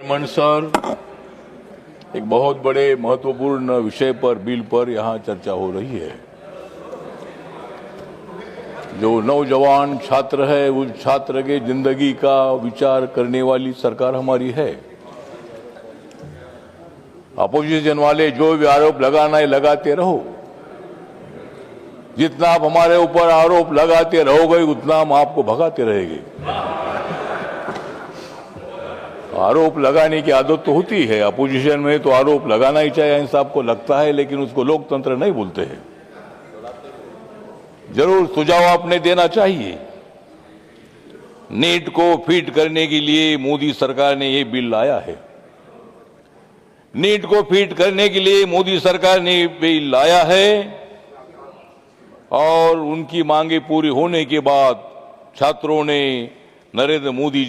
मनसर एक बहुत बड़े महत्वपूर्ण विषय पर बिल पर यहाँ चर्चा हो रही है। जो नौजवान छात्र है उस छात्र के जिंदगी का विचार करने वाली सरकार हमारी है। अपोजिशन वाले जो भी आरोप लगाना है लगाते रहो, जितना आप हमारे ऊपर आरोप लगाते रहोगे उतना हम आपको भगाते रहेंगे। आरोप लगाने की आदत तो होती है, अपोजिशन में तो आरोप लगाना ही चाहिए, ऐसा आपको लगता है, लेकिन उसको लोकतंत्र नहीं बोलते हैं। जरूर सुझाव आपने देना चाहिए। नीट को फिट करने के लिए मोदी सरकार ने ये बिल लाया है। नीट को फिट करने के लिए मोदी सरकार ने बिल लाया है और उनकी मांगे पूरी होने के बाद छात्रों ने नरेंद्र मोदी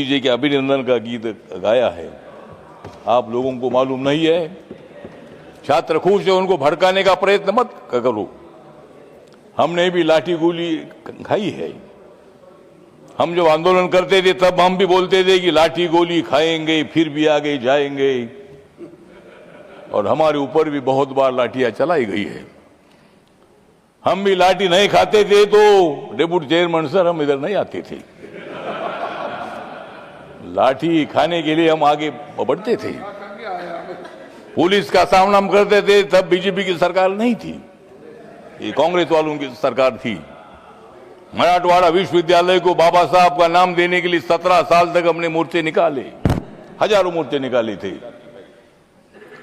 जी के अभिनंदन का गीत गाया है। आप लोगों को मालूम नहीं है, छात्र खुश है, उनको भड़काने का प्रयत्न मत करो। हमने भी लाठी गोली खाई है। हम जब आंदोलन करते थे तब हम भी बोलते थे कि लाठी गोली खाएंगे फिर भी आगे जाएंगे, और हमारे ऊपर भी बहुत बार लाठियां चलाई गई है। हम भी लाठी नहीं खाते थे तो डेप्यूटी चेयरमैन सर हम इधर नहीं आते थे। लाठी खाने के लिए हम आगे बढ़ते थे। पुलिस का सामना हम करते थे तब बीजेपी की सरकार नहीं थी, ये कांग्रेस वालों की सरकार थी। मराठवाड़ा विश्वविद्यालय को बाबा साहब का नाम देने के लिए 17 साल तक हमने मोर्चे निकाले, हजारों मोर्चे निकाले थे।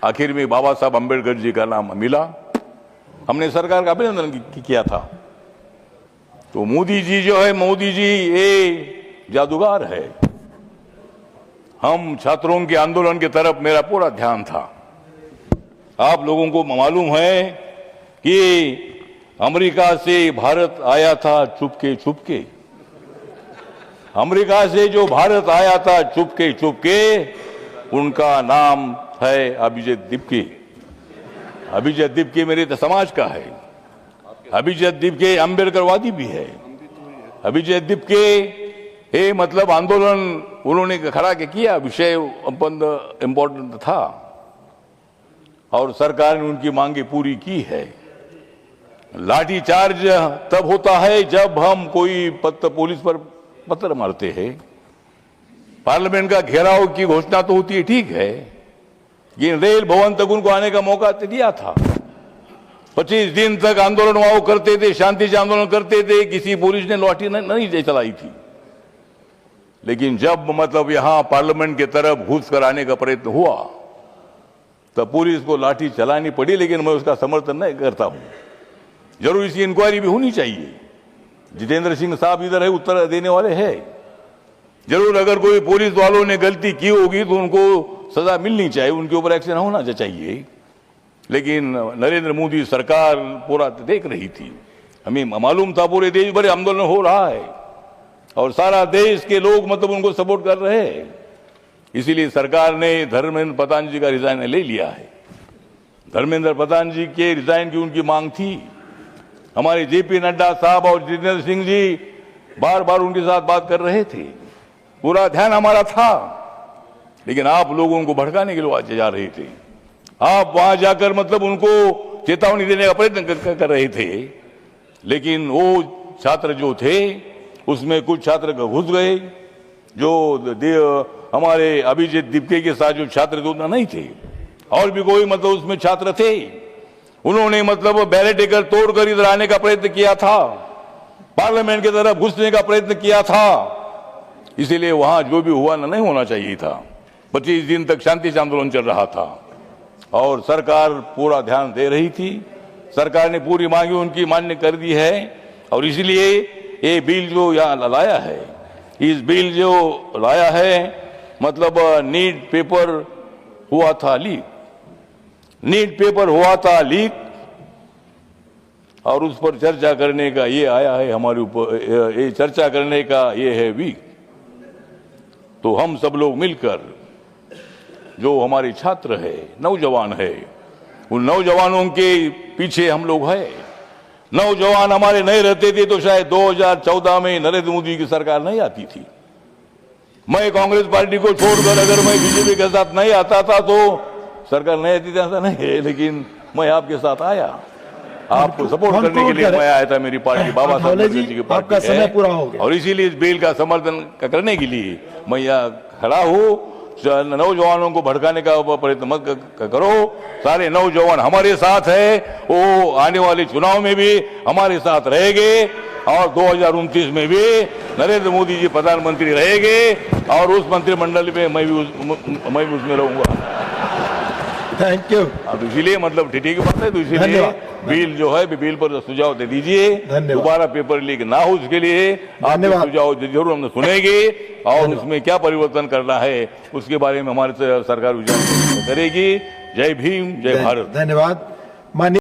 आखिर में बाबा साहब अंबेडकर जी का नाम मिला, हमने सरकार का अभिनंदन किया था। तो मोदी जी जो है, मोदी जी ये जादूगर है। हम छात्रों के आंदोलन की तरफ मेरा पूरा ध्यान था। आप लोगों को मालूम है कि अमेरिका से भारत आया था चुपके चुपके। अमेरिका से जो भारत आया था चुपके चुपके, उनका नाम है अभिजीत दीपके। अभिजीत दीपके मेरे समाज का है। अभिजीत दीपके अम्बेडकरवादी भी है। अभिजीत दीपके ये मतलब आंदोलन उन्होंने खड़ा किया, विषय इम्पोर्टेंट था और सरकार ने उनकी मांगे पूरी की है। लाठी चार्ज तब होता है जब हम कोई पुलिस पर पत्थर मारते हैं। पार्लियामेंट का घेराव की घोषणा तो होती है, ठीक है, ये रेल भवन तक उनको आने का मौका दिया था। 25 दिन तक आंदोलन वहां करते थे, शांति से आंदोलन करते थे, किसी पुलिस ने लाठी नहीं चलाई थी। लेकिन जब मतलब यहां पार्लियामेंट की तरफ घुस कर आने का प्रयत्न हुआ तब पुलिस को लाठी चलानी पड़ी, लेकिन मैं उसका समर्थन नहीं करता हूं। जरूर इसकी इंक्वायरी भी होनी चाहिए। जितेंद्र सिंह साहब इधर है, उत्तर देने वाले हैं। जरूर अगर कोई पुलिस वालों ने गलती की होगी तो उनको सजा मिलनी चाहिए, उनके ऊपर एक्शन होना चाहिए। लेकिन नरेंद्र मोदी सरकार पूरा देख रही थी। हमें मालूम था पूरे देश भर आंदोलन हो रहा है और सारा देश के लोग मतलब उनको सपोर्ट कर रहे हैं। इसीलिए सरकार ने धर्मेंद्र प्रधान जी का रिजाइन ले लिया है। धर्मेंद्र प्रधान जी के रिजाइन की उनकी मांग थी। हमारे जेपी नड्डा साहब और जितेंद्र सिंह जी बार बार उनके साथ बात कर रहे थे, पूरा ध्यान हमारा था। लेकिन आप लोगों को भड़काने के लिए जा रहे थे। आप वहां जाकर मतलब उनको चेतावनी देने का प्रयत्न कर रहे थे। लेकिन वो छात्र जो थे उसमें कुछ छात्र घुस गए, जो हमारे अभिजीत दीपके के साथ जो छात्र थे उतना नहीं थे, और भी कोई मतलब उसमें छात्र थे। उन्होंने मतलब बैरिकेड तोड़कर इधर आने का प्रयत्न किया था, पार्लियामेंट की तरफ घुसने का प्रयत्न किया था। इसीलिए वहां जो भी हुआ नहीं होना चाहिए था। 25 दिन तक शांति से आंदोलन चल रहा था और सरकार पूरा ध्यान दे रही थी। सरकार ने पूरी मांगी उनकी मान्य कर दी है और इसलिए ये बिल जो यहाँ लाया है, इस बिल जो लाया है मतलब नीट पेपर हुआ था लीक। नीट पेपर हुआ था लीक और उस पर चर्चा करने का ये आया है हमारे ऊपर, ये चर्चा करने का ये है वीक। तो हम सब लोग मिलकर, जो हमारे छात्र है, नौजवान है, उन नौजवानों के पीछे हम लोग हैं। नौजवान हमारे नहीं रहते थे तो शायद 2014 में नरेंद्र मोदी की सरकार नहीं आती थी। मैं कांग्रेस पार्टी को छोड़कर अगर मैं बीजेपी के साथ नहीं आता था तो सरकार नहीं आती थी, ऐसा नहीं है, लेकिन मैं आपके साथ आया, आपको सपोर्ट करने के लिए मैं आया था। मेरी पार्टी बाबा साहब अम्बेडकर जी की पार्टी है, समय पूरा हो गया और इसीलिए इस बिल का समर्थन करने के लिए मैं यहाँ खड़ा हूँ। नौजवानों को भड़काने का प्रयत्न मत करो, सारे नौजवान हमारे साथ है, वो आने वाले चुनाव में भी हमारे साथ रहेंगे और 2029 में भी नरेंद्र मोदी जी प्रधानमंत्री रहेंगे और उस मंत्रिमंडल में मैं भी उसमें रहूंगा। Thank you. अब इसीलिए मतलब ठीक बात है, तो इसीलिए बिल जो है बिल पर सुझाव दे दीजिए, दोबारा पेपर लीक ना हो उसके लिए आपके सुझाव जरूर हम सुनेंगे और उसमें क्या परिवर्तन करना है उसके बारे में हमारी सरकार विचार करेगी। जय भीम, जय भारत। धन्यवाद।